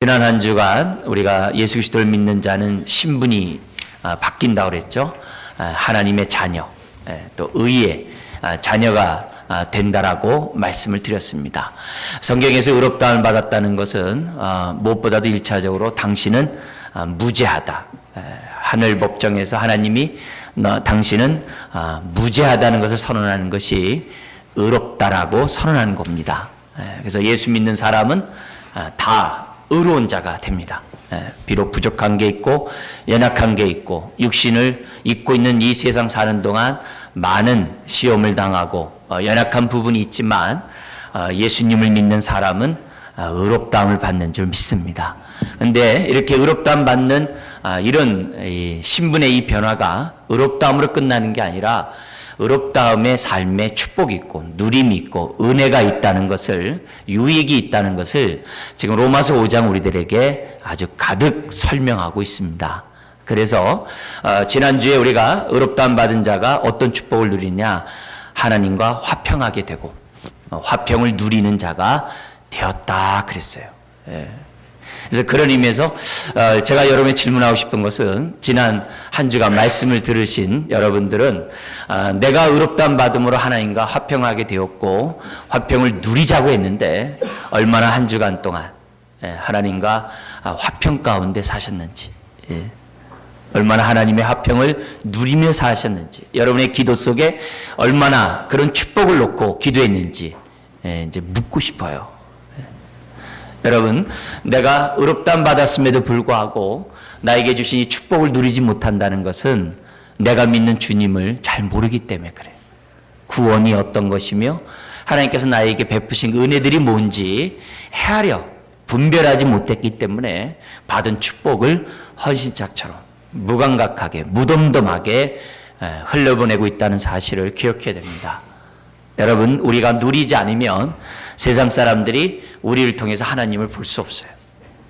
지난 한 주간 우리가 예수 그리스도를 믿는 자는 신분이 바뀐다고 그랬죠. 하나님의 자녀, 또 의의 자녀가 된다라고 말씀을 드렸습니다. 성경에서 의롭다함을 받았다는 것은 무엇보다도 1차적으로 당신은 무죄하다. 하늘 법정에서 하나님이 당신은 무죄하다는 것을 선언하는 것이 의롭다라고 선언하는 겁니다. 그래서 예수 믿는 사람은 다 의로운 자가 됩니다. 비록 부족한 게 있고 연약한 게 있고 육신을 입고 있는 이 세상 사는 동안 많은 시험을 당하고 연약한 부분이 있지만 예수님을 믿는 사람은 의롭다함을 받는 줄 믿습니다. 그런데 이렇게 의롭다함 받는 이런 신분의 이 변화가 의롭다함으로 끝나는 게 아니라 의롭다함의 삶에 축복이 있고 누림이 있고 은혜가 있다는 것을, 유익이 있다는 것을 지금 로마서 5장 우리들에게 아주 가득 설명하고 있습니다. 그래서 지난주에 우리가 의롭다함 받은 자가 어떤 축복을 누리냐, 하나님과 화평하게 되고 화평을 누리는 자가 되었다 그랬어요. 그래서 그런 의미에서 제가 여러분에 질문하고 싶은 것은, 지난 한 주간 말씀을 들으신 여러분들은 내가 의롭다함 받음으로 하나님과 화평하게 되었고 화평을 누리자고 했는데 얼마나 한 주간 동안 하나님과 화평 가운데 사셨는지, 얼마나 하나님의 화평을 누리며 사셨는지, 여러분의 기도 속에 얼마나 그런 축복을 놓고 기도했는지 이제 묻고 싶어요. 여러분, 내가 의롭다함 받았음에도 불구하고 나에게 주신 이 축복을 누리지 못한다는 것은 내가 믿는 주님을 잘 모르기 때문에 그래요. 구원이 어떤 것이며 하나님께서 나에게 베푸신 은혜들이 뭔지 헤아려 분별하지 못했기 때문에 받은 축복을 헌신짝처럼 무감각하게 무덤덤하게 흘려보내고 있다는 사실을 기억해야 됩니다. 여러분, 우리가 누리지 않으면 세상 사람들이 우리를 통해서 하나님을 볼 수 없어요.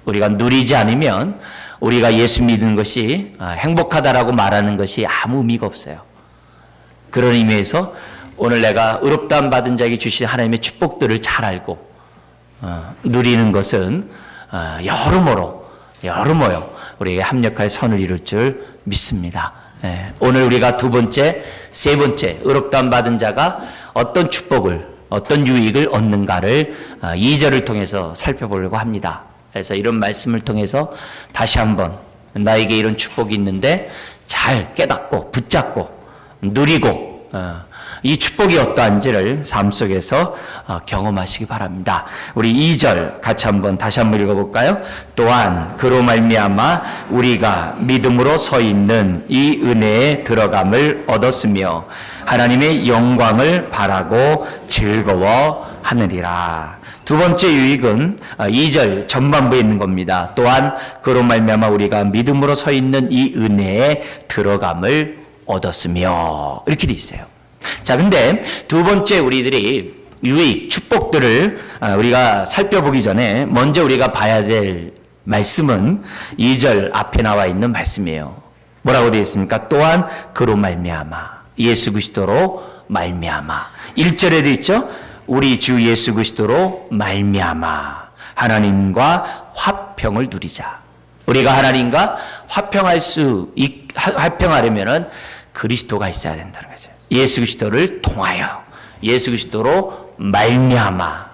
우리가 누리지 않으면 우리가 예수 믿는 것이 행복하다라고 말하는 것이 아무 의미가 없어요. 그런 의미에서 오늘 내가 의롭다함 받은 자에게 주신 하나님의 축복들을 잘 알고 누리는 것은 여러모로 우리에게 합력할 선을 이룰 줄 믿습니다. 오늘 우리가 두 번째, 세 번째 의롭다함 받은 자가 어떤 축복을, 어떤 유익을 얻는가를 2절을 통해서 살펴보려고 합니다. 그래서 이런 말씀을 통해서 다시 한번 나에게 이런 축복이 있는데 잘 깨닫고 붙잡고 누리고 이 축복이 어떠한지를 삶 속에서 경험하시기 바랍니다. 우리 2절 같이 다시 한번 읽어볼까요? 또한 그로 말미암아 우리가 믿음으로 서 있는 이 은혜에 들어감을 얻었으며 하나님의 영광을 바라고 즐거워하느니라. 두 번째 유익은 2절 전반부에 있는 겁니다. 또한 그로 말미암아 우리가 믿음으로 서 있는 이 은혜에 들어감을 얻었으며, 이렇게 돼 있어요. 자, 근데 두 번째 우리들이 유익, 축복들을 우리가 살펴보기 전에 먼저 우리가 봐야 될 말씀은 2절 앞에 나와 있는 말씀이에요. 뭐라고 되어 있습니까? 또한 그로 말미암아, 예수 그리스도로 말미암아. 1절에도 있죠. 우리 주 예수 그리스도로 말미암아 하나님과 화평을 누리자. 우리가 하나님과 화평하려면은 그리스도가 있어야 된다는 거죠. 예수 그리스도를 통하여, 예수 그리스도로 말미암아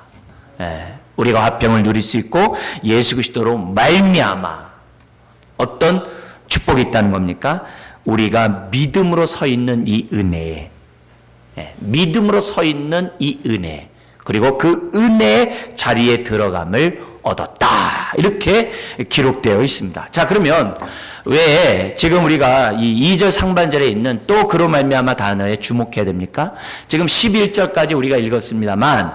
우리가 화평을 누릴 수 있고, 예수 그리스도로 말미암아 어떤 축복이 있다는 겁니까? 우리가 믿음으로 서 있는 이 은혜에, 믿음으로 서 있는 이 은혜, 그리고 그 은혜의 자리에 들어감을 얻었다, 이렇게 기록되어 있습니다. 자, 그러면 왜 지금 우리가 이 2절 상반절에 있는 또 그로 말미암아 단어에 주목해야 됩니까? 지금 11절까지 우리가 읽었습니다만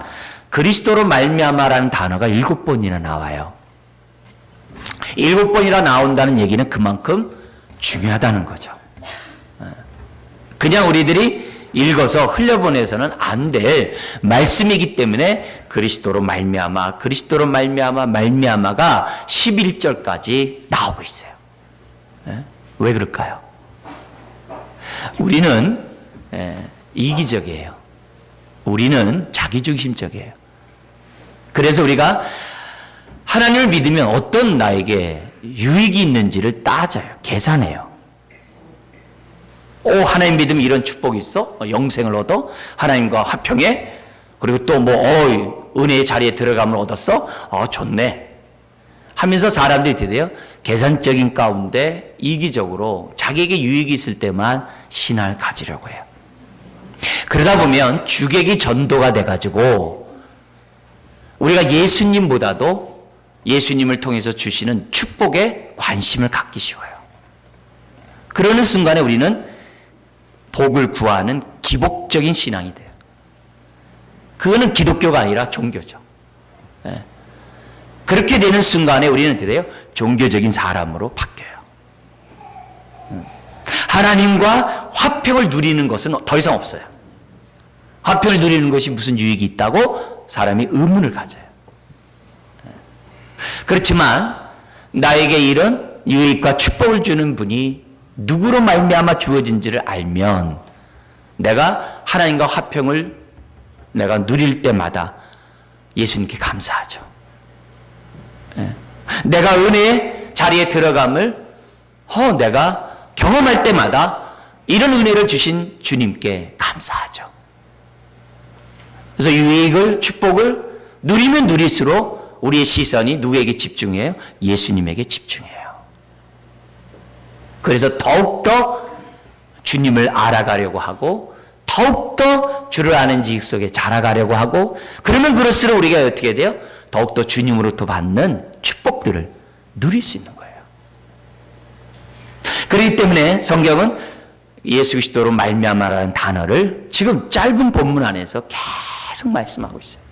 그리스도로 말미암아라는 단어가 7번이나 나와요. 7번이나 나온다는 얘기는 그만큼 중요하다는 거죠. 그냥 우리들이 읽어서 흘려보내서는 안 될 말씀이기 때문에 그리스도로 말미암아, 그리스도로 말미암아가 11절까지 나오고 있어요. 왜 그럴까요? 우리는 이기적이에요. 우리는 자기중심적이에요. 그래서 우리가 하나님을 믿으면 어떤 나에게 유익이 있는지를 따져요. 계산해요. 하나님 믿으면 이런 축복이 있어? 영생을 얻어? 하나님과 화평해? 그리고 또 은혜의 자리에 들어감을 얻었어? 좋네. 하면서 사람들이 어떻게 돼요? 계산적인 가운데 이기적으로 자기에게 유익이 있을 때만 신앙을 가지려고 해요. 그러다 보면 주객이 전도가 돼가지고 우리가 예수님보다도 예수님을 통해서 주시는 축복에 관심을 갖기 쉬워요. 그러는 순간에 우리는 복을 구하는 기복적인 신앙이 돼요. 그거는 기독교가 아니라 종교죠. 그렇게 되는 순간에 우리는 어떻게 돼요? 종교적인 사람으로 바뀌어요. 하나님과 화평을 누리는 것은 더 이상 없어요. 화평을 누리는 것이 무슨 유익이 있다고 사람이 의문을 가져요. 그렇지만 나에게 이런 유익과 축복을 주는 분이 누구로 말미암아 주어진지를 알면 내가 하나님과 화평을 내가 누릴 때마다 예수님께 감사하죠. 내가 은혜의 자리에 들어감을 내가 경험할 때마다 이런 은혜를 주신 주님께 감사하죠. 그래서 유익을, 축복을 누리면 누릴수록 우리의 시선이 누구에게 집중해요? 예수님에게 집중해요. 그래서 더욱더 주님을 알아가려고 하고 더욱더 주를 아는 지식 속에 자라가려고 하고 그러면 그럴수록 우리가 어떻게 돼요? 더욱더 주님으로부터 받는 축복들을 누릴 수 있는 거예요. 그렇기 때문에 성경은 예수 그리스도로 말미암아라는 단어를 지금 짧은 본문 안에서 계속 말씀하고 있어요.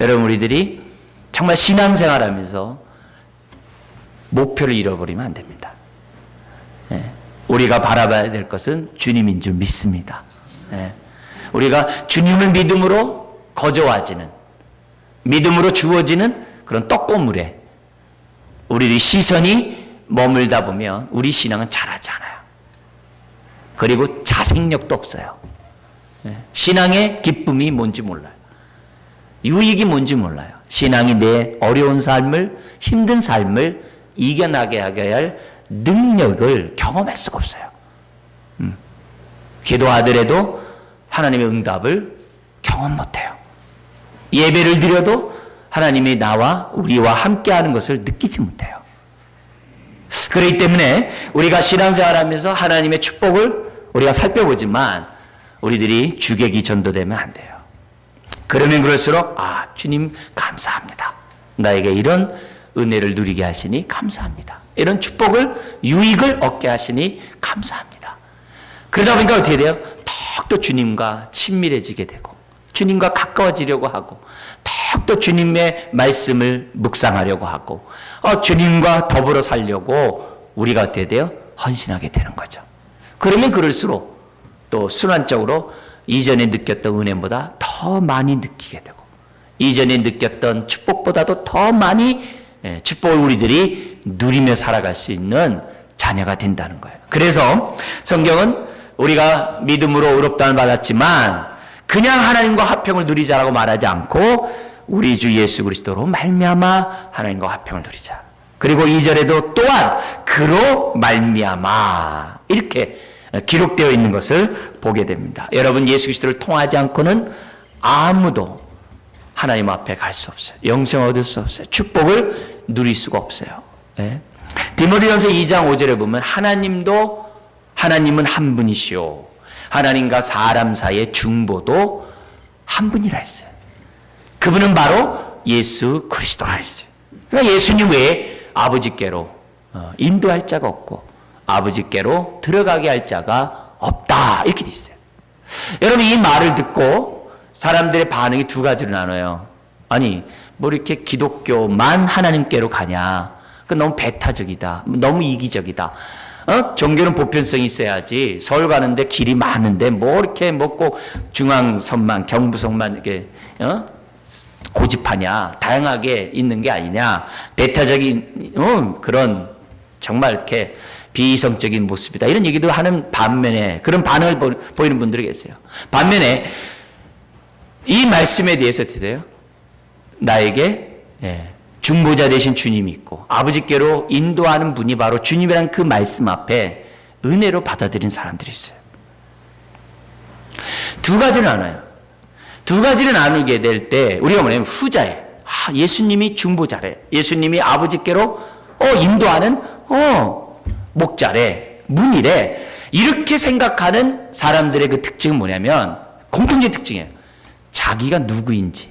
여러분 우리들이 정말 신앙생활하면서 목표를 잃어버리면 안 됩니다. 우리가 바라봐야 될 것은 주님인 줄 믿습니다. 우리가 주님을 믿음으로 거저와지는 믿음으로 주어지는 그런 떡고물에 우리의 시선이 머물다 보면 우리 신앙은 자라지 않아요. 그리고 자생력도 없어요. 신앙의 기쁨이 뭔지 몰라요. 유익이 뭔지 몰라요. 신앙이 내 어려운 삶을, 힘든 삶을 이겨나게 하게 할 능력을 경험할 수가 없어요. 기도하더라도 하나님의 응답을 경험 못해요. 예배를 드려도 하나님이 나와 우리와 함께하는 것을 느끼지 못해요. 그렇기 때문에 우리가 신앙생활하면서 하나님의 축복을 우리가 살펴보지만 우리들이 주객이 전도되면 안 돼요. 그러면 그럴수록 주님 감사합니다. 나에게 이런 은혜를 누리게 하시니 감사합니다. 이런 축복을 유익을 얻게 하시니 감사합니다. 그러다 보니까 어떻게 돼요? 더욱더 주님과 친밀해지게 되고 주님과 가까워지려고 하고 더욱더 주님의 말씀을 묵상하려고 하고 주님과 더불어 살려고 우리가 어떻게 돼요? 헌신하게 되는 거죠. 그러면 그럴수록 또 순환적으로 이전에 느꼈던 은혜보다 더 많이 느끼게 되고 이전에 느꼈던 축복보다도 더 많이 축복을 우리들이 누리며 살아갈 수 있는 자녀가 된다는 거예요. 그래서 성경은 우리가 믿음으로 의롭다함을 받았지만 그냥 하나님과 화평을 누리자라고 말하지 않고 우리 주 예수 그리스도로 말미암아 하나님과 화평을 누리자. 그리고 2절에도 또한 그로 말미암아 이렇게 기록되어 있는 것을 보게 됩니다. 여러분 예수 그리스도를 통하지 않고는 아무도 하나님 앞에 갈 수 없어요. 영생을 얻을 수 없어요. 축복을 누릴 수가 없어요. 디모데전서 2장 5절에 보면 하나님은 한 분이시오. 하나님과 사람 사이의 중보도 한 분이라 했어요. 그분은 바로 예수 그리스도라 했어요. 그러니까 예수님 외에 아버지께로 인도할 자가 없고 아버지께로 들어가게 할 자가 없다. 이렇게 돼 있어요. 여러분 이 말을 듣고 사람들의 반응이 두 가지로 나눠요. 아니 뭐 이렇게 기독교만 하나님께로 가냐. 그 너무 배타적이다. 너무 이기적이다. 종교는 보편성이 있어야지. 서울 가는데 길이 많은데 뭐 이렇게 먹고 중앙선만 경부선만 이렇게 고집하냐. 다양하게 있는 게 아니냐. 배타적인 그런 정말 이렇게 비이성적인 모습이다. 이런 얘기도 하는 반면에 그런 반응을 보이는 분들이 계세요. 반면에 이 말씀에 대해서 어떻게 돼요? 나에게 중보자 되신 주님이 있고 아버지께로 인도하는 분이 바로 주님이란 그 말씀 앞에 은혜로 받아들인 사람들이 있어요. 두 가지는 나눠요. 두 가지를 나누게 될 때 우리가 뭐냐면 후자에 예수님이 중보자래. 예수님이 아버지께로 인도하는 목자래. 문이래. 이렇게 생각하는 사람들의 그 특징은 뭐냐면 공통적인 특징이에요. 자기가 누구인지,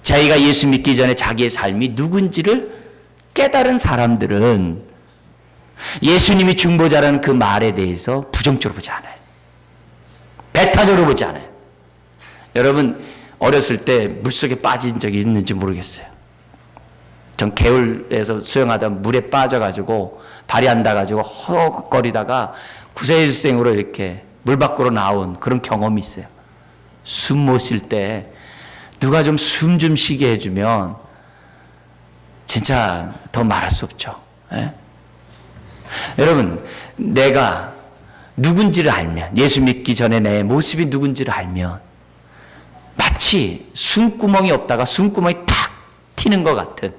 자기가 예수 믿기 전에 자기의 삶이 누군지를 깨달은 사람들은 예수님이 중보자라는 그 말에 대해서 부정적으로 보지 않아요. 배타적으로 보지 않아요. 여러분 어렸을 때 물속에 빠진 적이 있는지 모르겠어요. 전 개울에서 수영하다 물에 빠져가지고 다리 안 닿아가지고 허걱거리다가 구세일생으로 이렇게 물 밖으로 나온 그런 경험이 있어요. 숨 못 쉴 때 누가 좀 숨 좀 쉬게 해주면 진짜 더 말할 수 없죠. 예? 여러분 내가 누군지를 알면, 예수 믿기 전에 내 모습이 누군지를 알면 마치 숨구멍이 없다가 숨구멍이 탁 튀는 것 같은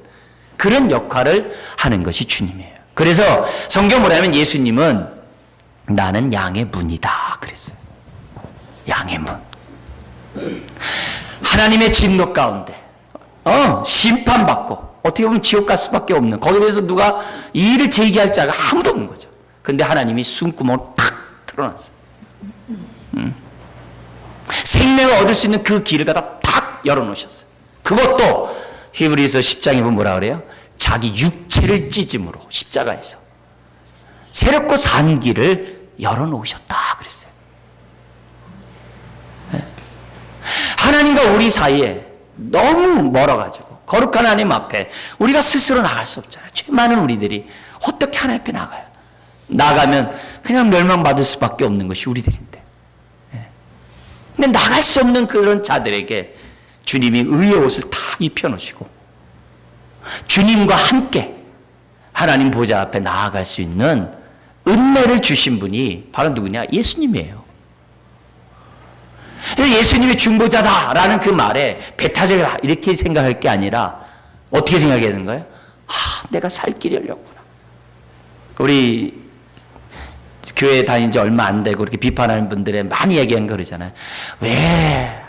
그런 역할을 하는 것이 주님이에요. 그래서 성경 뭐라면 예수님은 나는 양의 문이다 그랬어요. 양의 문. 하나님의 진노 가운데 심판받고 어떻게 보면 지옥 갈 수밖에 없는, 거기에 대해서 누가 이의를 제기할 자가 아무도 없는 거죠. 근데 하나님이 숨구멍을 탁 틀어놨어요. 생명을 얻을 수 있는 그 길을 갖다 탁 열어놓으셨어요. 그것도 히브리서 10장에 보면 뭐라 그래요? 자기 육체를 찢음으로 십자가에서 새롭고 산 길을 열어놓으셨다 그랬어요. 하나님과 우리 사이에 너무 멀어가지고 거룩한 하나님 앞에 우리가 스스로 나갈 수 없잖아요. 죄 많은 우리들이 어떻게 하나님 앞에 나가요? 나가면 그냥 멸망받을 수밖에 없는 것이 우리들인데. 근데 나갈 수 없는 그런 자들에게 주님이 의의 옷을 다 입혀놓으시고 주님과 함께 하나님 보좌 앞에 나아갈 수 있는 은혜를 주신 분이 바로 누구냐? 예수님이에요. 예수님이 중보자다라는 그 말에 배타적이다 이렇게 생각할 게 아니라 어떻게 생각해야 되는 거예요? 내가 살 길이 열렸구나. 우리 교회 다닌 지 얼마 안 되고 이렇게 비판하는 분들의 많이 얘기한 거 그러잖아요. 왜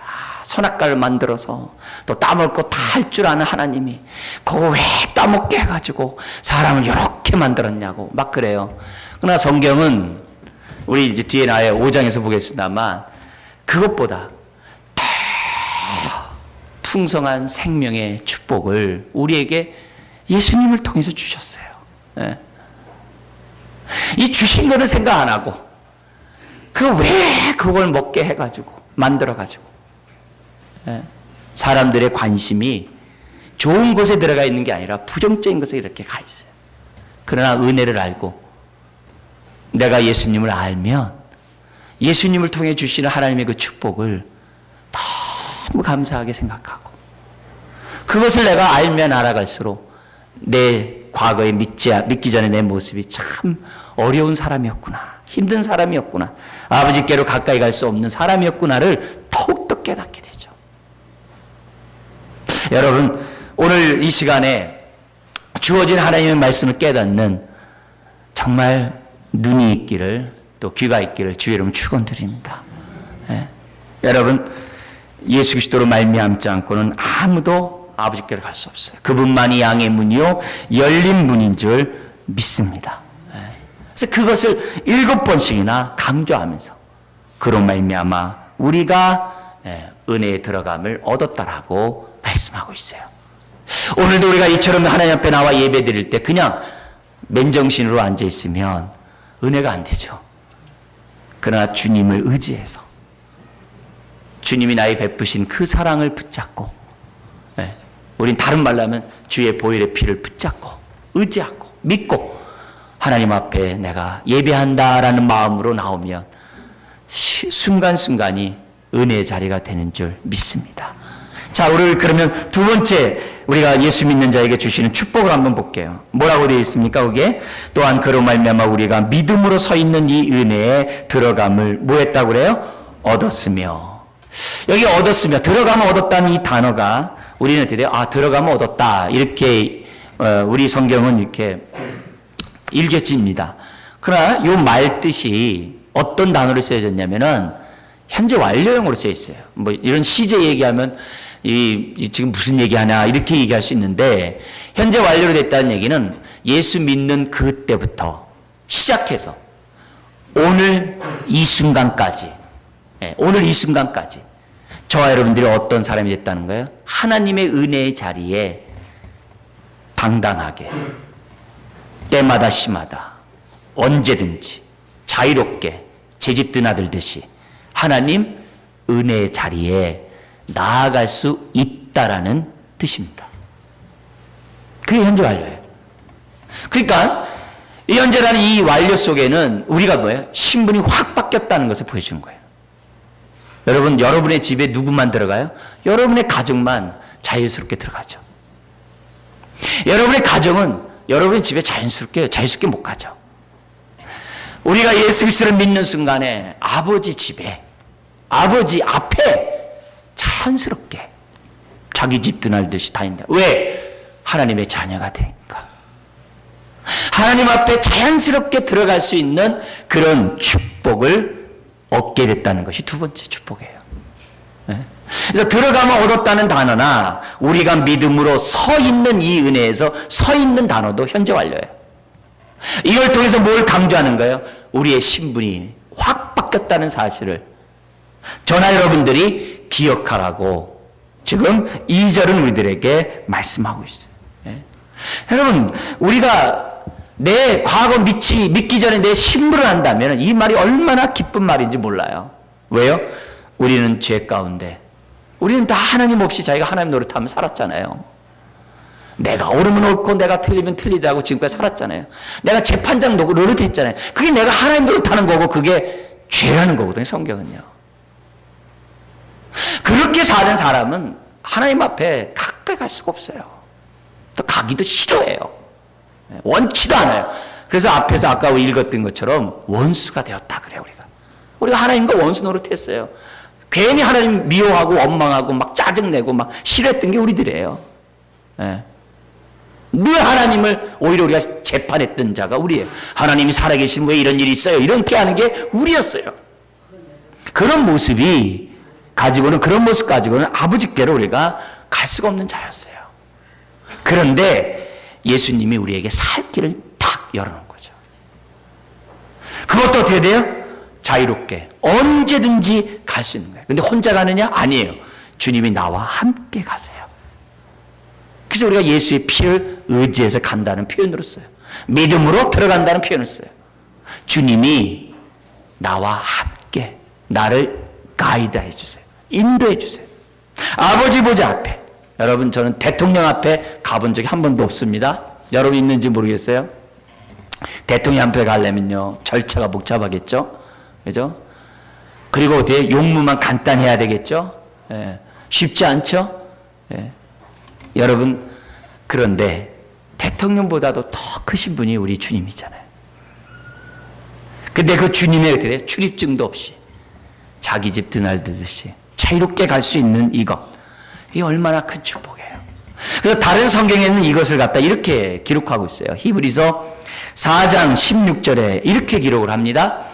선악과를 만들어서 또 따먹고 다 할 줄 아는 하나님이 그거 왜 따먹게 해가지고 사람을 이렇게 만들었냐고 막 그래요. 그러나 성경은 우리 이제 뒤에 나의 5장에서 보겠습니다만 그것보다 더 풍성한 생명의 축복을 우리에게 예수님을 통해서 주셨어요. 이 주신 거는 생각 안 하고 왜 그걸 먹게 해가지고 만들어가지고 사람들의 관심이 좋은 곳에 들어가 있는 게 아니라 부정적인 것에 이렇게 가 있어요. 그러나 은혜를 알고 내가 예수님을 알면 예수님을 통해 주시는 하나님의 그 축복을 너무 감사하게 생각하고 그것을 내가 알면 알아갈수록 내 과거에 믿기 전에 내 모습이 참 어려운 사람이었구나, 힘든 사람이었구나, 아버지께로 가까이 갈 수 없는 사람이었구나를 더욱더 깨닫게 되죠. 여러분 오늘 이 시간에 주어진 하나님의 말씀을 깨닫는 정말 눈이 있기를 또 귀가 있기를 주의 이름으로 축원드립니다. 여러분 예수 그리스도로 말미암지 않고는 아무도 아버지께로 갈 수 없어요. 그분만이 양의 문이요 열린 문인 줄 믿습니다. 그래서 그것을 7번씩이나 강조하면서 그로 말미암아 우리가 은혜에 들어감을 얻었다라고 말씀하고 있어요. 오늘도 우리가 이처럼 하나님 앞에 나와 예배 드릴 때 그냥 맨정신으로 앉아 있으면 은혜가 안 되죠. 그러나 주님을 의지해서 주님이 나의 베푸신 그 사랑을 붙잡고 우린 다른 말로 하면 주의 보혈의 피를 붙잡고 의지하고 믿고 하나님 앞에 내가 예배한다라는 마음으로 나오면 순간순간이 은혜의 자리가 되는 줄 믿습니다. 자, 우리 그러면 두 번째 우리가 예수 믿는 자에게 주시는 축복을 한번 볼게요. 뭐라고 되어 있습니까? 거기에 또한 그로 말미암아 우리가 믿음으로 서 있는 이 은혜에 들어감을 뭐 했다고 그래요? 얻었으며. 여기 얻었으며 들어감을 얻었다는 이 단어가 우리는 어떻게 돼요? 들어가면 얻었다. 이렇게 우리 성경은 이렇게 읽혀집니다. 그러나 이 말 뜻이 어떤 단어로 쓰여졌냐면은 현재 완료형으로 쓰여 있어요. 뭐 이런 시제 얘기하면 지금 무슨 얘기하냐 이렇게 얘기할 수 있는데, 현재 완료로 됐다는 얘기는 예수 믿는 그때부터 시작해서 오늘 이 순간까지, 오늘 이 순간까지 저와 여러분들이 어떤 사람이 됐다는 거예요? 하나님의 은혜의 자리에 당당하게 때마다 시마다 언제든지 자유롭게 제 집 드나들듯이 하나님 은혜의 자리에 나아갈 수 있다라는 뜻입니다. 그게 현재 완료예요. 그러니까 이 현재라는 이 완료 속에는 우리가 뭐예요? 신분이 확 바뀌었다는 것을 보여주는 거예요. 여러분, 여러분의 집에 누구만 들어가요? 여러분의 가족만 자연스럽게 들어가죠. 여러분의 가정은 여러분의 집에 자연스럽게 못 가죠. 우리가 예수 그리스도를 믿는 순간에 아버지 집에, 아버지 앞에 자연스럽게 자기 집 드나들듯이 다닌다. 왜? 하나님의 자녀가 되니까. 하나님 앞에 자연스럽게 들어갈 수 있는 그런 축복을 얻게 됐다는 것이 두 번째 축복이에요. 그래서 들어가면 얻었다는 단어나 우리가 믿음으로 서 있는 이 은혜에서 서 있는 단어도 현재 완료예요. 이걸 통해서 뭘 강조하는 거예요? 우리의 신분이 확 바뀌었다는 사실을 저나 여러분들이 기억하라고 지금 2절은 우리들에게 말씀하고 있어요. 여러분, 우리가 내 과거 믿기 전에 내 신분을 안다면 이 말이 얼마나 기쁜 말인지 몰라요. 왜요? 우리는 죄 가운데, 우리는 다 하나님 없이 자기가 하나님 노릇하며 살았잖아요. 내가 옳으면 옳고 내가 틀리면 틀리다고 지금까지 살았잖아요. 내가 재판장 노릇했잖아요. 그게 내가 하나님 노릇하는 거고 그게 죄라는 거거든요, 성경은요. 그렇게 사는 사람은 하나님 앞에 가까이 갈 수가 없어요. 또 가기도 싫어해요. 원치도 않아요. 그래서 앞에서 아까 읽었던 것처럼 원수가 되었다 그래요. 우리가 하나님과 원수 노릇했어요. 괜히 하나님 미워하고 원망하고 막 짜증내고 막 싫어했던 게 우리들이에요. 늘 하나님을 오히려 우리가 재판했던 자가 우리예요. 하나님이 살아계시면 왜 이런 일이 있어요? 이렇게 하는 게 우리였어요. 그런 모습이 그런 모습 가지고는 아버지께로 우리가 갈 수가 없는 자였어요. 그런데 예수님이 우리에게 살 길을 딱 열어놓은 거죠. 그것도 어떻게 돼요? 자유롭게 언제든지 갈 수 있는 거예요. 근데 혼자 가느냐? 아니에요. 주님이 나와 함께 가세요. 그래서 우리가 예수의 피를 의지해서 간다는 표현으로 써요. 믿음으로 들어간다는 표현을 써요. 주님이 나와 함께 나를 가이드해 주세요. 인도해 주세요. 아버지 보좌 앞에, 여러분, 저는 대통령 앞에 가본 적이 한 번도 없습니다. 여러분 있는지 모르겠어요. 대통령 앞에 가려면요 절차가 복잡하겠죠. 그죠? 그리고 어떻게 용무만 간단해야 되겠죠. 쉽지 않죠. 여러분, 그런데 대통령보다도 더 크신 분이 우리 주님이잖아요. 근데 그 주님의 어떻게 돼요? 출입증도 없이 자기 집 드나들듯이 자유롭게 갈 수 있는 이것, 이게 얼마나 큰 축복이에요. 그래서 다른 성경에는 이것을 갖다 이렇게 기록하고 있어요. 히브리서 4장 16절에 이렇게 기록을 합니다.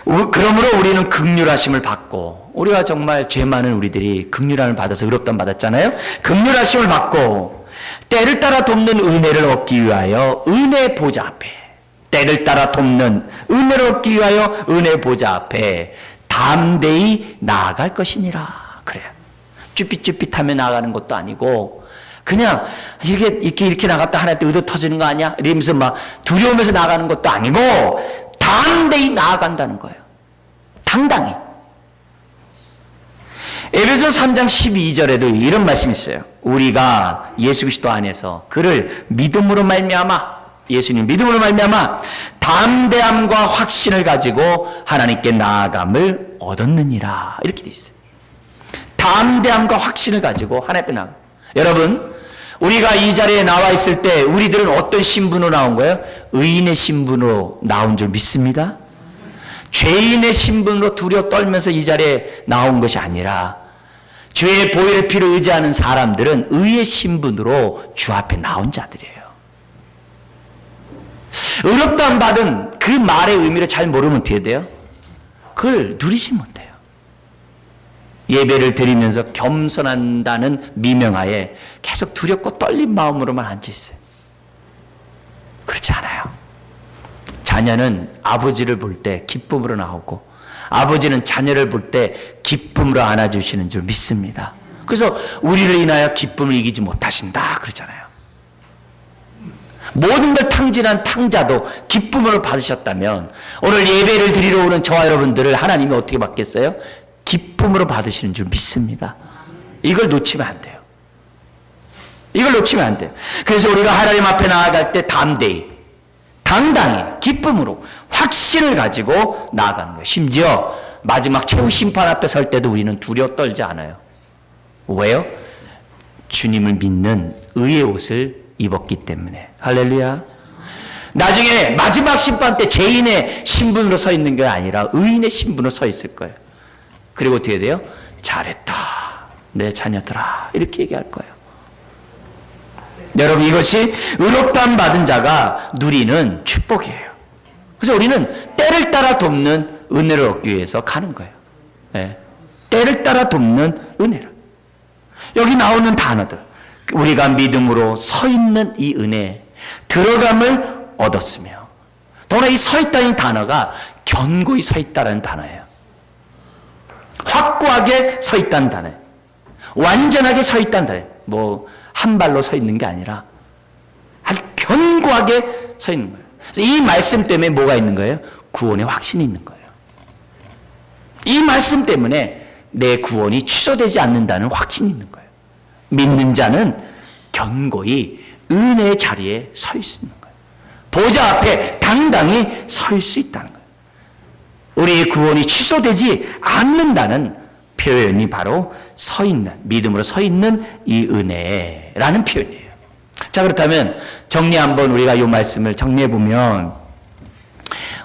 그러므로 우리는 긍휼하심을 받고, 우리가 정말 죄 많은 우리들이 긍휼함을 받아서 의롭다함 받았잖아요. 긍휼하심을 받고 때를 따라 돕는 은혜를 얻기 위하여 은혜 보좌 앞에, 때를 따라 돕는 은혜를 얻기 위하여 은혜 보좌 앞에 담대히 나아갈 것이니라. 그래요. 쭈삣쭈삣하며 나아가는 것도 아니고 그냥 이렇게 나갔다 하나님께 의도 터지는 거 아니야? 이러면서 막 두려우면서 나가는 것도 아니고 담대히 나아간다는 거예요. 당당히. 에베소 3장 12절에도 이런 말씀이 있어요. 우리가 예수 그리스도 안에서 그를 믿음으로 말미암아, 예수님 믿음으로 말미암아 담대함과 확신을 가지고 하나님께 나아감을 얻었느니라. 이렇게 돼 있어요. 담대함과 확신을 가지고 하나님께 나아가. 여러분, 우리가 이 자리에 나와 있을 때 우리들은 어떤 신분으로 나온 거예요? 의인의 신분으로 나온 줄 믿습니다. 죄인의 신분으로 두려워 떨면서 이 자리에 나온 것이 아니라 주의 보혈의 피를 의지하는 사람들은 의의 신분으로 주 앞에 나온 자들이에요. 의롭다함 받은 그 말의 의미를 잘 모르면 어떻게 돼요? 그걸 누리지 못해요. 예배를 드리면서 겸손한다는 미명하에 계속 두렵고 떨린 마음으로만 앉아있어요. 그렇지 않아요. 자녀는 아버지를 볼 때 기쁨으로 나오고 아버지는 자녀를 볼 때 기쁨으로 안아주시는 줄 믿습니다. 그래서 우리를 인하여 기쁨을 이기지 못하신다 그러잖아요. 모든 걸 탕진한 탕자도 기쁨으로 받으셨다면 오늘 예배를 드리러 오는 저와 여러분들을 하나님이 어떻게 받겠어요? 기쁨으로 받으시는 줄 믿습니다. 이걸 놓치면 안 돼요. 이걸 놓치면 안 돼요. 그래서 우리가 하나님 앞에 나아갈 때 담대히, 당당히, 기쁨으로 확신을 가지고 나아가는 거예요. 심지어 마지막 최후 심판 앞에 설 때도 우리는 두려워 떨지 않아요. 왜요? 주님을 믿는 의의 옷을 입었기 때문에. 할렐루야. 나중에 마지막 심판 때 죄인의 신분으로 서 있는 게 아니라 의인의 신분으로 서 있을 거예요. 그리고 어떻게 돼요? 잘했다, 내 자녀들아, 이렇게 얘기할 거예요. 여러분, 이것이 의롭다함 받은 자가 누리는 축복이에요. 그래서 우리는 때를 따라 돕는 은혜를 얻기 위해서 가는 거예요. 네. 때를 따라 돕는 은혜를. 여기 나오는 단어들, 우리가 믿음으로 서 있는 이 은혜, 들어감을 얻었으며, 더구나 이 서 있다는 단어가 견고히 서 있다는 단어예요. 확고하게 서 있다는 단어예요. 완전하게 서 있다는 단어예요. 뭐 한 발로 서 있는 게 아니라 아주 견고하게 서 있는 거예요. 이 말씀 때문에 뭐가 있는 거예요? 구원의 확신이 있는 거예요. 이 말씀 때문에 내 구원이 취소되지 않는다는 확신이 있는 거예요. 믿는 자는 견고히 은혜의 자리에 서 있는 거예요. 보좌 앞에 당당히 설 수 있다는 거예요. 우리의 구원이 취소되지 않는다는 표현이 바로 서 있는, 믿음으로 서 있는 이 은혜라는 표현이에요. 자, 그렇다면 정리 한번 우리가 이 말씀을 정리해 보면,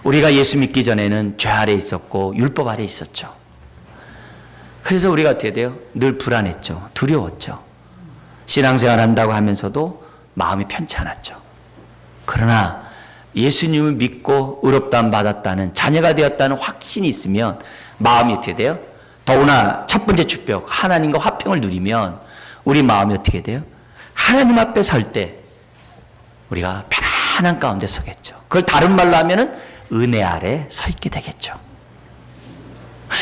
우리가 예수 믿기 전에는 죄 아래 있었고 율법 아래 있었죠. 그래서 우리가 어떻게 돼요? 늘 불안했죠. 두려웠죠. 신앙생활 한다고 하면서도 마음이 편치 않았죠. 그러나 예수님을 믿고 의롭다함 받았다는, 자녀가 되었다는 확신이 있으면 마음이 어떻게 돼요? 더구나 첫 번째 축복, 하나님과 화평을 누리면 우리 마음이 어떻게 돼요? 하나님 앞에 설 때 우리가 편안한 가운데 서겠죠. 그걸 다른 말로 하면은 은혜 아래 서 있게 되겠죠.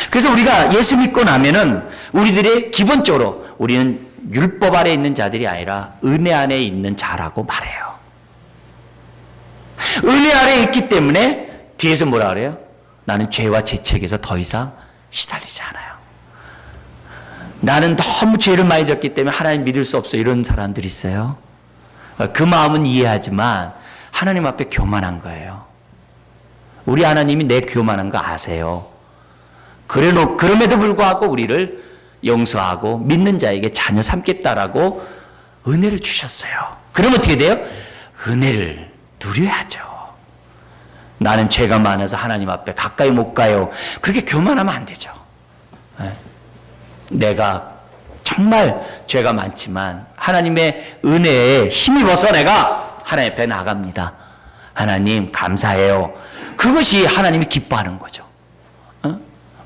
그래서 우리가 예수 믿고 나면은 우리들의 기본적으로 우리는 율법 아래 있는 자들이 아니라 은혜 안에 있는 자라고 말해요. 은혜 아래 있기 때문에 뒤에서 뭐라 그래요? 나는 죄와 죄책에서 더 이상 시달리지 않아요. 나는 너무 죄를 많이 졌기 때문에 하나님 믿을 수 없어, 이런 사람들이 있어요. 그 마음은 이해하지만 하나님 앞에 교만한 거예요. 우리 하나님이 내 교만한 거 아세요. 그럼에도 불구하고 우리를 용서하고 믿는 자에게 자녀 삼겠다라고 은혜를 주셨어요. 그러면 어떻게 돼요? 은혜를 누려야죠. 나는 죄가 많아서 하나님 앞에 가까이 못 가요. 그렇게 교만하면 안 되죠. 내가 정말 죄가 많지만 하나님의 은혜에 힘입어서 내가 하나님 앞에 나갑니다. 하나님 감사해요. 그것이 하나님이 기뻐하는 거죠.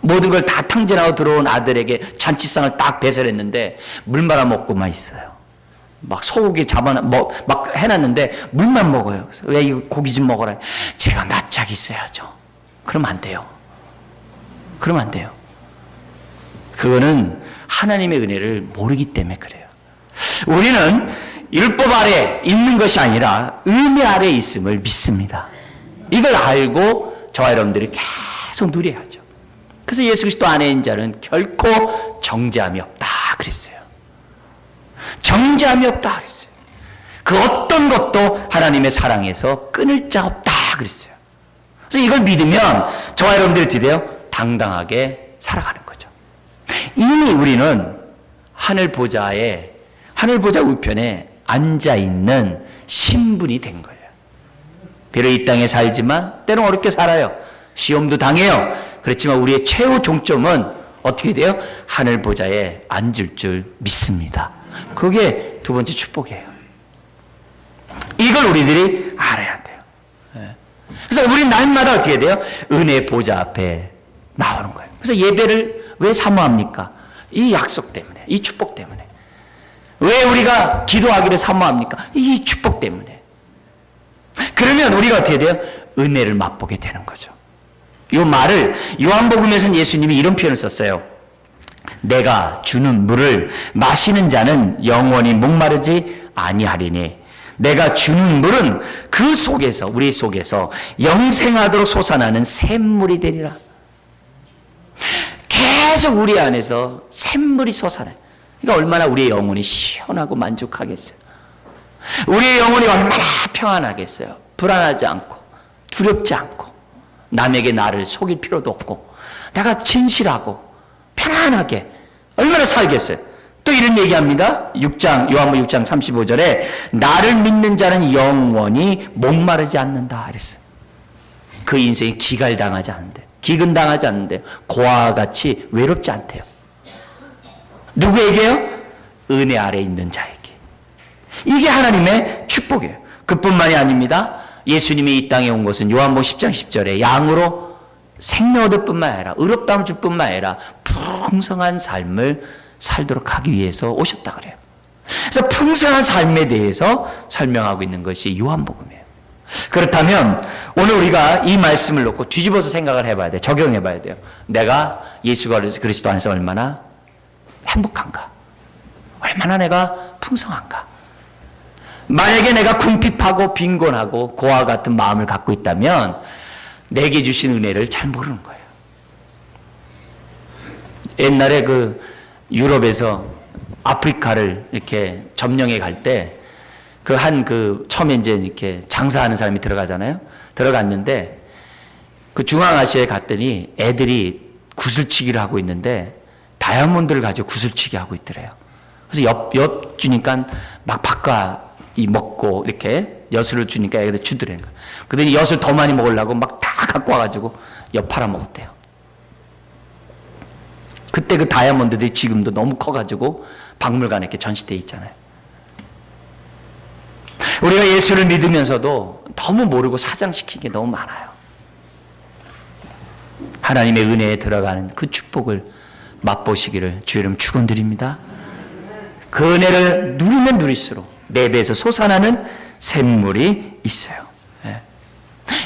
모든 걸 다 탕진하고 들어온 아들에게 잔치상을 딱 배설했는데 물 말아먹고만 있어요. 막 소고기 막 해놨는데 물만 먹어요. 그래서 왜 이거 고기 좀 먹어라. 제가 낯짝이 있어야죠. 그러면 안 돼요. 그러면 안 돼요. 그거는 하나님의 은혜를 모르기 때문에 그래요. 우리는 율법 아래 있는 것이 아니라 은혜 아래 있음을 믿습니다. 이걸 알고 저와 여러분들이 계속 누려야죠. 그래서 예수 그리스도 안에 있는 자는 결코 정죄함이 없다 그랬어요. 정죄함이 없다 그랬어요. 그 어떤 것도 하나님의 사랑에서 끊을 자 없다 그랬어요. 그래서 이걸 믿으면 저와 여러분들이 어떻게 돼요? 당당하게 살아가는 거죠. 이미 우리는 하늘 보좌 우편에 앉아있는 신분이 된 거예요. 비록 이 땅에 살지만 때론 어렵게 살아요. 시험도 당해요. 그렇지만 우리의 최후 종점은 어떻게 돼요? 하늘 보좌에 앉을 줄 믿습니다. 그게 두 번째 축복이에요. 이걸 우리들이 알아야 돼요. 그래서 우리 날마다 어떻게 돼요? 은혜 보좌 앞에 나오는 거예요. 그래서 예배를 왜 사모합니까? 이 약속 때문에, 이 축복 때문에. 왜 우리가 기도하기를 사모합니까? 이 축복 때문에. 그러면 우리가 어떻게 돼요? 은혜를 맛보게 되는 거죠. 이 말을 요한복음에서는 예수님이 이런 표현을 썼어요. 내가 주는 물을 마시는 자는 영원히 목마르지 아니하리니 내가 주는 물은 그 속에서, 우리 속에서 영생하도록 솟아나는 샘물이 되리라. 계속 우리 안에서 샘물이 솟아나요. 그러니까 얼마나 우리의 영혼이 시원하고 만족하겠어요. 우리의 영혼이 얼마나 평안하겠어요. 불안하지 않고 두렵지 않고 남에게 나를 속일 필요도 없고 내가 진실하고 편안하게 얼마나 살겠어요. 또 이런 얘기합니다. 요한복음 6장 35절에 나를 믿는 자는 영원히 목마르지 않는다 그랬어요. 그 인생이 기갈당하지 않는데, 기근당하지 않는데 고아와 같이 외롭지 않대요. 누구에게요? 은혜 아래 있는 자에게. 이게 하나님의 축복이에요. 그뿐만이 아닙니다. 예수님이 이 땅에 온 것은 요한복음 10장 10절에 양으로 생명 얻을 뿐만 아니라 의롭다함을 줄 뿐만 아니라 풍성한 삶을 살도록 하기 위해서 오셨다 그래요. 그래서 풍성한 삶에 대해서 설명하고 있는 것이 요한복음이에요. 그렇다면 오늘 우리가 이 말씀을 놓고 뒤집어서 생각을 해봐야 돼요. 적용해봐야 돼요. 내가 예수 그리스도 안에서 얼마나 행복한가? 얼마나 내가 풍성한가? 만약에 내가 궁핍하고 빈곤하고 고아와 같은 마음을 갖고 있다면 내게 주신 은혜를 잘 모르는 거예요. 옛날에 그 유럽에서 아프리카를 이렇게 점령해 갈 때 처음에 이제 이렇게 장사하는 사람이 들어가잖아요. 들어갔는데 그 중앙아시아에 갔더니 애들이 구슬치기를 하고 있는데 다이아몬드를 가지고 구슬치기 하고 있더래요. 그래서 엿 주니까 막 바꿔 먹고 이렇게 엿을 주니까 애들 주더래요. 그러더니 엿을 더 많이 먹으려고 막 다 갖고 와가지고 엿 팔아 먹었대요. 그때 그 다이아몬드들이 지금도 너무 커가지고 박물관에 이렇게 전시되어 있잖아요. 우리가 예수를 믿으면서도 너무 모르고 사장시킨 게 너무 많아요. 하나님의 은혜에 들어가는 그 축복을 맛보시기를 주의 이름 축원드립니다. 그 은혜를 누리면 누릴수록 내 배에서 솟아나는 샘물이 있어요.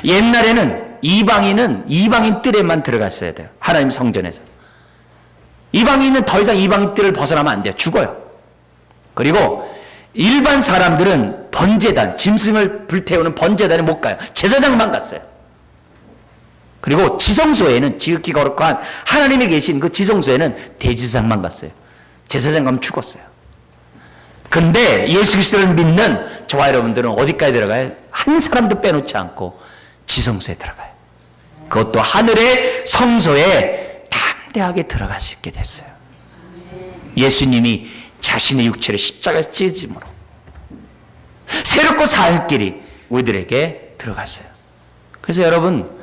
옛날에는 이방인은 이방인 뜰에만 들어갔어야 돼요. 하나님 성전에서. 이방인은 더 이상 이방인 뜰을 벗어나면 안 돼요. 죽어요. 그리고 일반 사람들은 번제단, 짐승을 불태우는 번제단에 못 가요. 제사장만 갔어요. 그리고 지성소에는 지극히 거룩한 하나님이 계신 그 지성소에는 대제사장만 갔어요. 제사장 가면 죽었어요. 근데 예수 그리스도를 믿는 저와 여러분들은 어디까지 들어가요? 한 사람도 빼놓지 않고 지성소에 들어가요. 그것도 하늘의 성소에 담대하게 들어갈 수 있게 됐어요. 예수님이 자신의 육체를 십자가에 찢음으로 새롭고 살 길이 우리들에게 들어갔어요. 그래서 여러분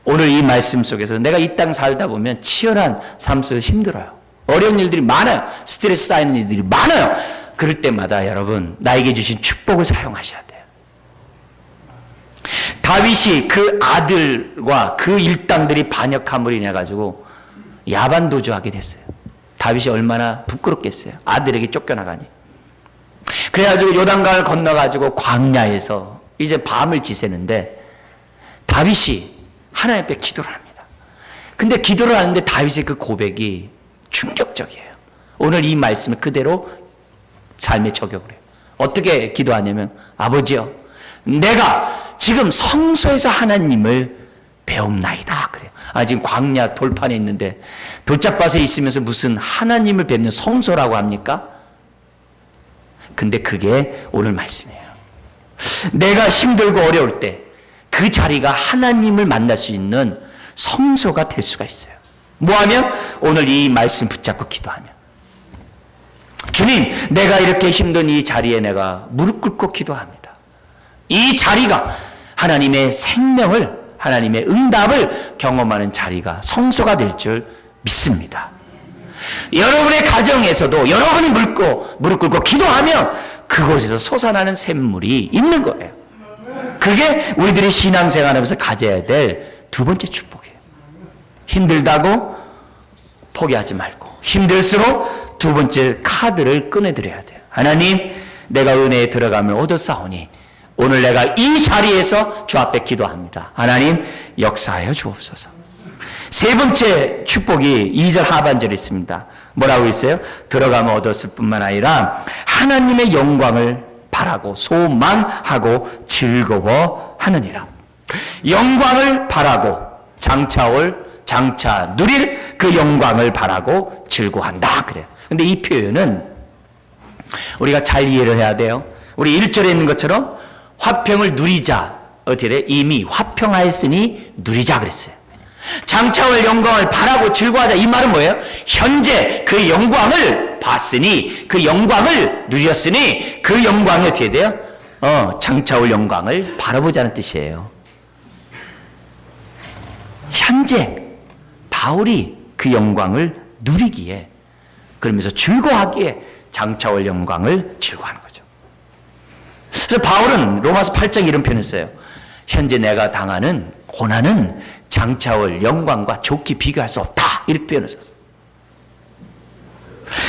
오늘 이 말씀 속에서 내가 이 땅 살다 보면 치열한 삶 속에서 힘들어요. 어려운 일들이 많아요. 스트레스 쌓이는 일들이 많아요. 그럴 때마다 여러분 나에게 주신 축복을 사용하셔야 돼요. 다윗이 그 아들과 그 일당들이 반역함으로 인해 가지고 야반도주하게 됐어요. 다윗이 얼마나 부끄럽겠어요. 아들에게 쫓겨나가니. 그래가지고 요단강을 건너가지고 광야에서 이제 밤을 지새는데 다윗이 하나님 앞에 기도를 합니다. 근데 기도를 하는데 다윗의 그 고백이 충격적이에요. 오늘 이 말씀을 그대로 삶에 적용을 해요. 어떻게 기도하냐면 아버지요 내가 지금 성소에서 하나님을 배움나이다 그래요. 지금 광야 돌판에 있는데 돌짝밭에 있으면서 무슨 하나님을 뵙는 성소라고 합니까? 근데 그게 오늘 말씀이에요. 내가 힘들고 어려울 때 그 자리가 하나님을 만날 수 있는 성소가 될 수가 있어요. 뭐하면? 오늘 이 말씀 붙잡고 기도하면. 주님, 내가 이렇게 힘든 이 자리에 내가 무릎 꿇고 기도합니다. 이 자리가 하나님의 생명을, 하나님의 응답을 경험하는 자리가 성소가 될 줄 믿습니다. 여러분의 가정에서도 여러분이 무릎 꿇고 기도하면 그곳에서 솟아나는 샘물이 있는 거예요. 그게 우리들이 신앙생활하면서 가져야 될 두 번째 축복이에요. 힘들다고 포기하지 말고 힘들수록 두 번째 카드를 꺼내드려야 돼요. 하나님, 내가 은혜에 들어가면 얻었사오니 오늘 내가 이 자리에서 주 앞에 기도합니다. 하나님, 역사하여 주옵소서. 세 번째 축복이 2절 하반절에 있습니다. 뭐라고 있어요? 들어가면 얻었을 뿐만 아니라 하나님의 영광을 바라고 소망하고 즐거워하느니라. 영광을 바라고 장차 누릴 그 영광을 바라고 즐거워한다 그래요. 근데 이 표현은 우리가 잘 이해를 해야 돼요. 우리 1절에 있는 것처럼 화평을 누리자. 어떻게 돼? 이미 화평하였으니 누리자 그랬어요. 장차 올 영광을 바라고 즐거워하자. 이 말은 뭐예요? 현재 그 영광을 봤으니, 그 영광을 누렸으니 그 영광이 어떻게 돼요? 장차 올 영광을 바라보자는 뜻이에요. 현재 바울이 그 영광을 누리기에, 그러면서 즐거워하기에 장차 올 영광을 즐거워하는 거죠. 그래서 바울은 로마서 8장 이런 표현을 써요. 현재 내가 당하는 고난은 장차 올 영광과 좋게 비교할 수 없다. 이렇게 표현을 썼어요.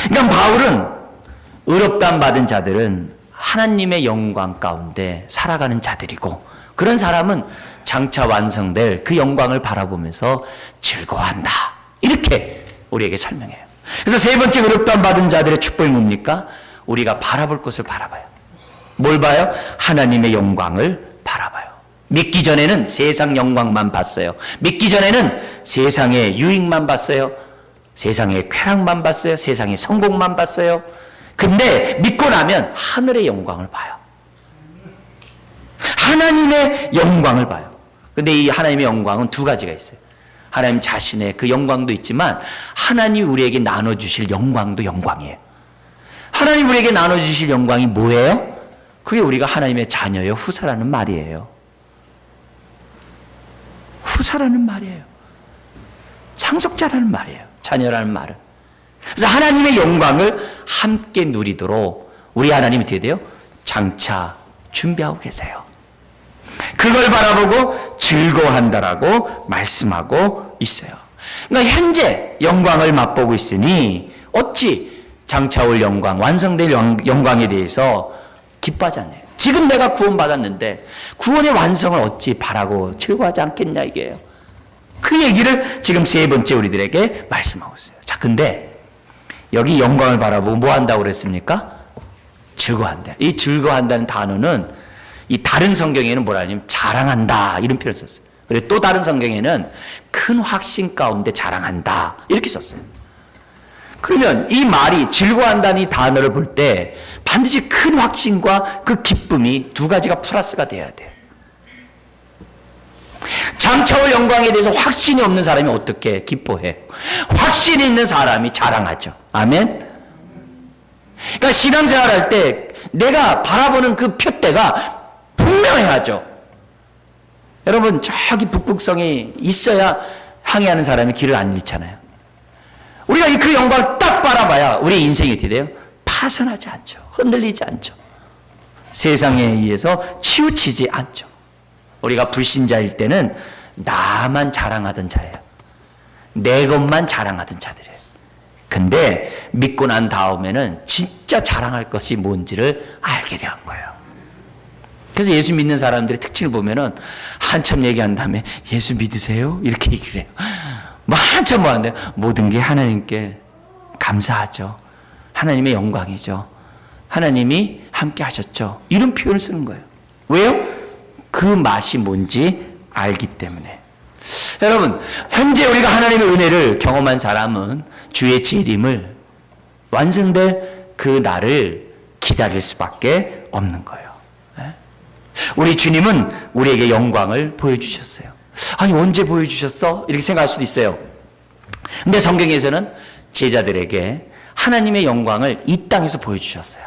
그러니까 바울은 의롭다함 받은 자들은 하나님의 영광 가운데 살아가는 자들이고, 그런 사람은 장차 완성될 그 영광을 바라보면서 즐거워한다. 이렇게 우리에게 설명해요. 그래서 세 번째 의롭다함 받은 자들의 축복이 뭡니까? 우리가 바라볼 것을 바라봐요. 뭘 봐요? 하나님의 영광을 바라봐요. 믿기 전에는 세상 영광만 봤어요. 믿기 전에는 세상의 유익만 봤어요. 세상의 쾌락만 봤어요. 세상의 성공만 봤어요. 근데 믿고 나면 하늘의 영광을 봐요. 하나님의 영광을 봐요. 근데 이 하나님의 영광은 두 가지가 있어요. 하나님 자신의 그 영광도 있지만 하나님 우리에게 나눠주실 영광도 영광이에요. 하나님 우리에게 나눠주실 영광이 뭐예요? 그게 우리가 하나님의 자녀요, 후사라는 말이에요. 후사라는 말이에요. 상속자라는 말이에요. 자녀라는 말은. 그래서 하나님의 영광을 함께 누리도록 우리 하나님이 어떻게 돼요? 장차 준비하고 계세요. 그걸 바라보고 즐거워한다라고 말씀하고 있어요. 그러니까 현재 영광을 맛보고 있으니 어찌 장차 올 영광, 완성될 영광에 대해서 기뻐하지 않나요? 지금 내가 구원받았는데 구원의 완성을 어찌 바라고 즐거워하지 않겠냐 이게요. 그 얘기를 지금 세 번째 우리들에게 말씀하고 있어요. 자, 근데 여기 영광을 바라보고 뭐 한다고 그랬습니까? 즐거워한다. 이 즐거워한다는 단어는 이 다른 성경에는 뭐라 하냐면 자랑한다 이런 표현을 썼어요. 그리고 또 다른 성경에는 큰 확신 가운데 자랑한다 이렇게 썼어요. 그러면 이 말이 즐거워한다는 이 단어를 볼 때 반드시 큰 확신과 그 기쁨이 두 가지가 플러스가 돼야 돼요. 장차 올 영광에 대해서 확신이 없는 사람이 어떻게 기뻐해? 확신이 있는 사람이 자랑하죠. 아멘? 그러니까 신앙생활 할 때 내가 바라보는 그 표대가 분명해야죠. 여러분, 저기 북극성이 있어야 항해하는 사람이 길을 안 잃잖아요. 우리가 그 영광을 딱 바라봐야 우리 인생이 어떻게 돼요? 파선하지 않죠. 흔들리지 않죠. 세상에 의해서 치우치지 않죠. 우리가 불신자일 때는 나만 자랑하던 자예요. 내 것만 자랑하던 자들이에요. 근데 믿고 난 다음에는 진짜 자랑할 것이 뭔지를 알게 된 거예요. 그래서 예수 믿는 사람들의 특징을 보면은 한참 얘기한 다음에 예수 믿으세요? 이렇게 얘기를 해요. 뭐 한참 뭐 하는데 모든 게 하나님께 감사하죠. 하나님의 영광이죠. 하나님이 함께 하셨죠. 이런 표현을 쓰는 거예요. 왜요? 그 맛이 뭔지 알기 때문에. 여러분, 현재 우리가 하나님의 은혜를 경험한 사람은 주의 재림을 완성될 그 날을 기다릴 수밖에 없는 거예요. 우리 주님은 우리에게 영광을 보여주셨어요. 아니, 언제 보여주셨어? 이렇게 생각할 수도 있어요. 근데 성경에서는 제자들에게 하나님의 영광을 이 땅에서 보여주셨어요.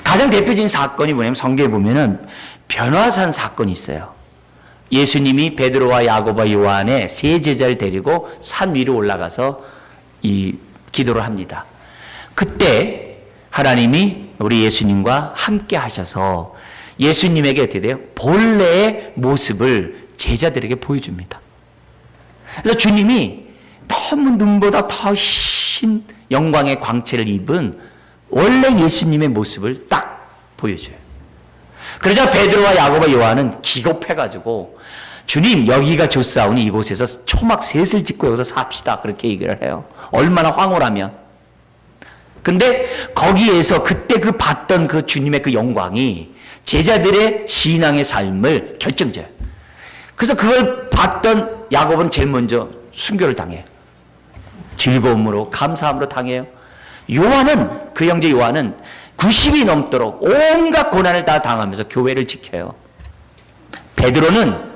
가장 대표적인 사건이 뭐냐면 성경에 보면은 변화산 사건이 있어요. 예수님이 베드로와 야고보와 요한의 세 제자를 데리고 산 위로 올라가서 이 기도를 합니다. 그때 하나님이 우리 예수님과 함께 하셔서 예수님에게 어떻게 돼요? 본래의 모습을 제자들에게 보여줍니다. 그래서 주님이 너무 눈보다 더 신 영광의 광채를 입은 원래 예수님의 모습을 딱 보여줘요. 그러자 베드로와 야고보 요한은 기겁해가지고 주님 여기가 좋사오니 이곳에서 초막 셋을 짓고 여기서 삽시다 그렇게 얘기를 해요. 얼마나 황홀하면. 근데 거기에서 그때 그 봤던 그 주님의 그 영광이 제자들의 신앙의 삶을 결정져요. 그래서 그걸 봤던 야고보는 제일 먼저 순교를 당해요. 즐거움으로 감사함으로 당해요. 요한은 그 형제 요한은 90이 넘도록 온갖 고난을 다 당하면서 교회를 지켜요. 베드로는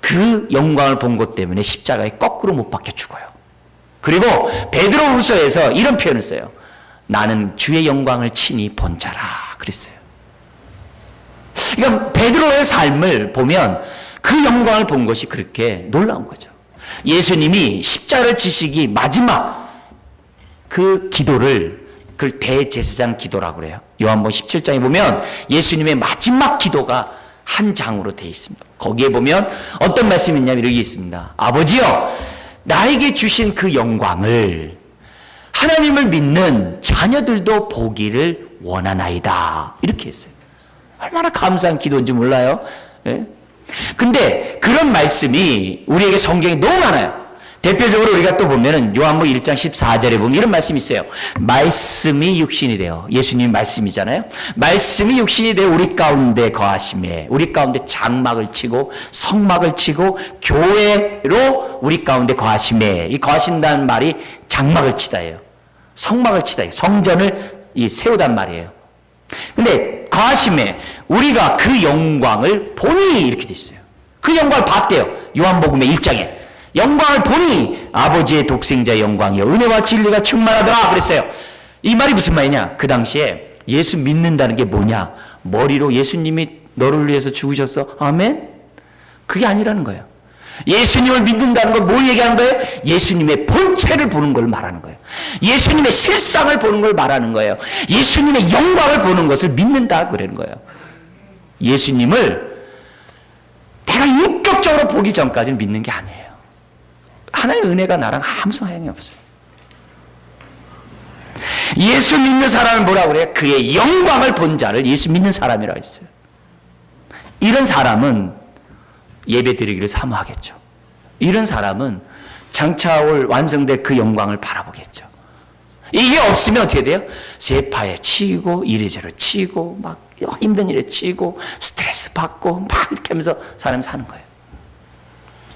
그 영광을 본 것 때문에 십자가에 거꾸로 못 박혀 죽어요. 그리고 베드로후서에서 이런 표현을 써요. 나는 주의 영광을 친히 본 자라 그랬어요. 그러니까 베드로의 삶을 보면 그 영광을 본 것이 그렇게 놀라운 거죠. 예수님이 십자가를 지시기 마지막 그 기도를 그걸 대제사장 기도라고 그래요. 요한복음 17장에 보면 예수님의 마지막 기도가 한 장으로 되어 있습니다. 거기에 보면 어떤 말씀이 있냐면 이렇게 있습니다. 아버지여 나에게 주신 그 영광을 하나님을 믿는 자녀들도 보기를 원하나이다. 이렇게 했어요. 얼마나 감사한 기도인지 몰라요. 예? 근데 그런 말씀이 우리에게 성경에 너무 많아요. 대표적으로 우리가 또 보면은 요한복음 1장 14절에 보면 이런 말씀이 있어요. 말씀이 육신이 되어, 예수님 말씀이잖아요. 말씀이 육신이 되어 우리 가운데 거하심에, 우리 가운데 장막을 치고 성막을 치고 교회로 우리 가운데 거하심에, 이 거하신다는 말이 장막을 치다예요. 성막을 치다예요. 성전을 세우단 말이에요. 근데 거하심에 우리가 그 영광을 보니 이렇게 돼 있어요. 그 영광을 봤대요. 요한복음의 1장에. 영광을 보니 아버지의 독생자의 영광이요 은혜와 진리가 충만하더라 그랬어요. 이 말이 무슨 말이냐? 그 당시에 예수 믿는다는 게 뭐냐? 머리로 예수님이 너를 위해서 죽으셨어. 아멘? 그게 아니라는 거예요. 예수님을 믿는다는 걸 뭘 얘기하는 거예요? 예수님의 본체를 보는 걸 말하는 거예요. 예수님의 실상을 보는 걸 말하는 거예요. 예수님의 영광을 보는 것을 믿는다 그러는 거예요. 예수님을 내가 인격적으로 보기 전까지는 믿는 게 아니에요. 하나님의 은혜가 나랑 아무 소용이 없어요. 예수 믿는 사람을 뭐라고 그래요? 그의 영광을 본 자를 예수 믿는 사람이라고 했어요. 이런 사람은 예배 드리기를 사모하겠죠. 이런 사람은 장차 올 완성될 그 영광을 바라보겠죠. 이게 없으면 어떻게 돼요? 세파에 치이고 이리저리 치이고 막 힘든 일에 치이고 스트레스 받고 막 이렇게 하면서 사람 사는 거예요.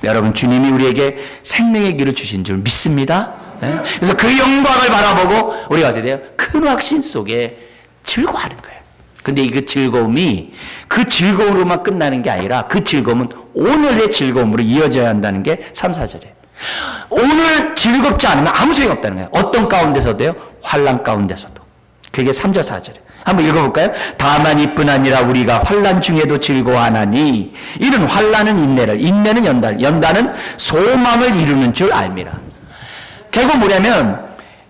여러분 주님이 우리에게 생명의 길을 주신 줄 믿습니다. 네? 그래서 그 영광을 바라보고 우리가 어떻게 돼요? 큰 확신 속에 즐거워하는 거예요. 근데 이 그 즐거움이 그 즐거움으로만 끝나는 게 아니라 그 즐거움은 오늘의 즐거움으로 이어져야 한다는 게 3, 4절이에요. 오늘 즐겁지 않으면 아무 소용이 없다는 거예요. 어떤 가운데서도요? 환난 가운데서도. 그게 3절 4절이에요. 한번 읽어볼까요? 다만 이뿐 아니라 우리가 환난 중에도 즐거워하나니 이는 환난은 인내를, 인내는 연단, 연단은 소망을 이루는 줄 알미라. 결국 뭐냐면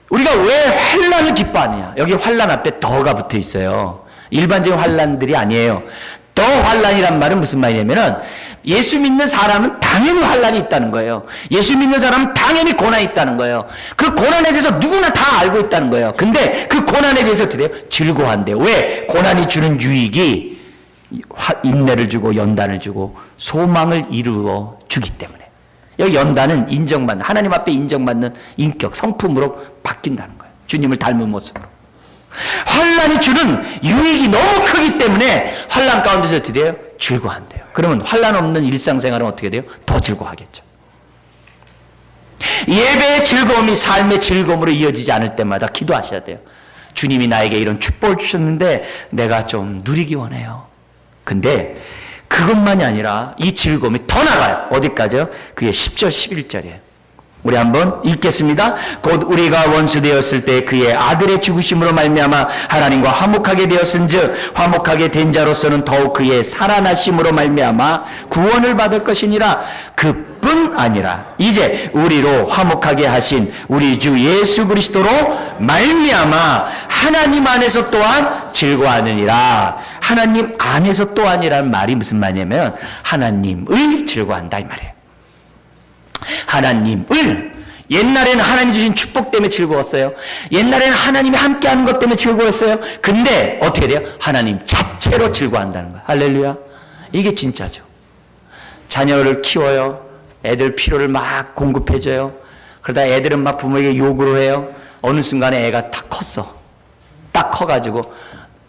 우리가 왜 환난을 기뻐하느냐? 여기 환난 앞에 더가 붙어 있어요. 일반적인 환난들이 아니에요. 더 환난이란 말은 무슨 말이냐면은 예수 믿는 사람은 당연히 환난이 있다는 거예요. 예수 믿는 사람은 당연히 고난이 있다는 거예요. 그 고난에 대해서 누구나 다 알고 있다는 거예요. 근데 그 고난에 대해서 어떻게 돼요? 즐거워한대요. 왜? 고난이 주는 유익이 인내를 주고 연단을 주고 소망을 이루어 주기 때문에. 여기 연단은 인정받는, 하나님 앞에 인정받는 인격, 성품으로 바뀐다는 거예요. 주님을 닮은 모습으로. 환난이 주는 유익이 너무 크기 때문에 환난 가운데서 어떻게 돼요? 즐거워한대요. 그러면 환난 없는 일상생활은 어떻게 돼요? 더 즐거워하겠죠. 예배의 즐거움이 삶의 즐거움으로 이어지지 않을 때마다 기도하셔야 돼요. 주님이 나에게 이런 축복을 주셨는데 내가 좀 누리기 원해요. 근데 그것만이 아니라 이 즐거움이 더 나가요. 어디까지요? 그게 10절 11절이에요. 우리 한번 읽겠습니다. 곧 우리가 원수 되었을 때 그의 아들의 죽으심으로 말미암아 하나님과 화목하게 되었은즉 화목하게 된 자로서는 더욱 그의 살아나심으로 말미암아 구원을 받을 것이니라. 그뿐 뿐 아니라 이제 우리로 화목하게 하신 우리 주 예수 그리스도로 말미암아 하나님 안에서 또한 즐거워하느니라. 하나님 안에서 또한이라는 말이 무슨 말이냐면 하나님을 즐거워한다 이 말이에요. 하나님을. 옛날에는 하나님 주신 축복 때문에 즐거웠어요. 옛날에는 하나님이 함께하는 것 때문에 즐거웠어요. 근데 어떻게 돼요? 하나님 자체로 즐거워한다는 거예요. 할렐루야. 이게 진짜죠. 자녀를 키워요. 애들 필요를 막 공급해줘요. 그러다 애들은 막 부모에게 요구를 해요. 어느 순간에 애가 다 컸어. 딱 커가지고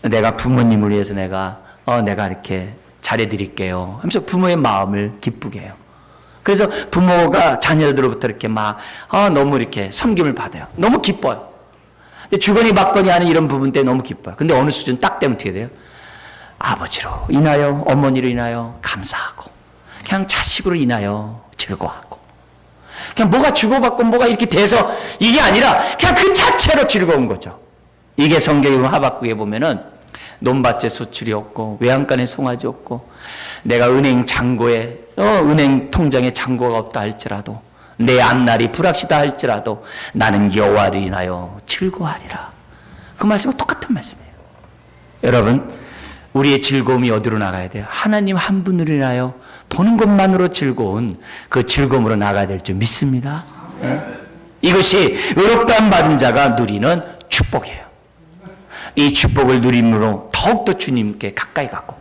내가 부모님을 위해서 내가 이렇게 잘해드릴게요 하면서 부모의 마음을 기쁘게 해요. 그래서 부모가 자녀들로부터 이렇게 막 너무 이렇게 섬김을 받아요. 너무 기뻐요. 근데 주거니 받거니 하는 이런 부분 때문에 너무 기뻐요. 근데 어느 수준 딱 되면 어떻게 돼요? 아버지로 인하여 어머니로 인하여 감사하고 그냥 자식으로 인하여 즐거워하고 그냥 뭐가 주고받고 뭐가 이렇게 돼서 이게 아니라 그냥 그 자체로 즐거운 거죠. 이게 성경에 하박국에 보면은 논밭에 소출이 없고 외양간에 송아지 없고 내가 은행 잔고에 은행 통장에 잔고가 없다 할지라도 내 앞날이 불확실하다 할지라도 나는 여호와를 인하여 즐거워하리라. 그 말씀은 똑같은 말씀이에요. 여러분 우리의 즐거움이 어디로 나가야 돼요? 하나님 한 분을 인하여 보는 것만으로 즐거운 그 즐거움으로 나가야 될 줄 믿습니다. 네? 이것이 의롭다함 받은 자가 누리는 축복이에요. 이 축복을 누림으로 더욱더 주님께 가까이 가고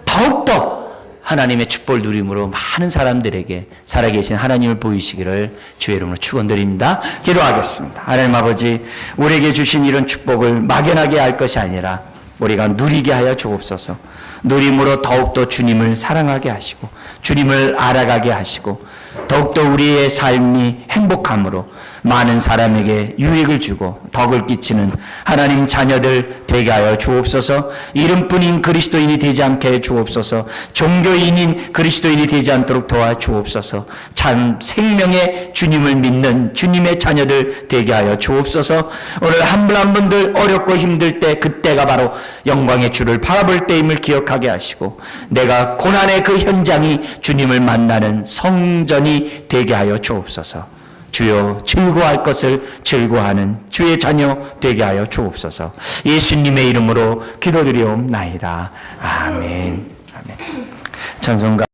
더욱더 하나님의 축복을 누림으로 많은 사람들에게 살아계신 하나님을 보이시기를 주의 이름으로 축원드립니다. 기도하겠습니다. 하나님 아버지 우리에게 주신 이런 축복을 막연하게 할 것이 아니라 우리가 누리게 하여 주옵소서. 누림으로 더욱더 주님을 사랑하게 하시고 주님을 알아가게 하시고 더욱더 우리의 삶이 행복함으로 많은 사람에게 유익을 주고 덕을 끼치는 하나님 자녀들 되게 하여 주옵소서. 이름뿐인 그리스도인이 되지 않게 해 주옵소서. 종교인인 그리스도인이 되지 않도록 도와주옵소서. 참 생명의 주님을 믿는 주님의 자녀들 되게 하여 주옵소서. 오늘 한 분 한 분들 어렵고 힘들 때 그때가 바로 영광의 주를 바라볼 때임을 기억하게 하시고 내가 고난의 그 현장이 주님을 만나는 성전이 되게 하여 주옵소서. 주여 즐거워할 것을 즐거워하는 주의 자녀 되게 하여 주옵소서. 예수님의 이름으로 기도드리옵나이다. 아멘. 아멘. 찬송가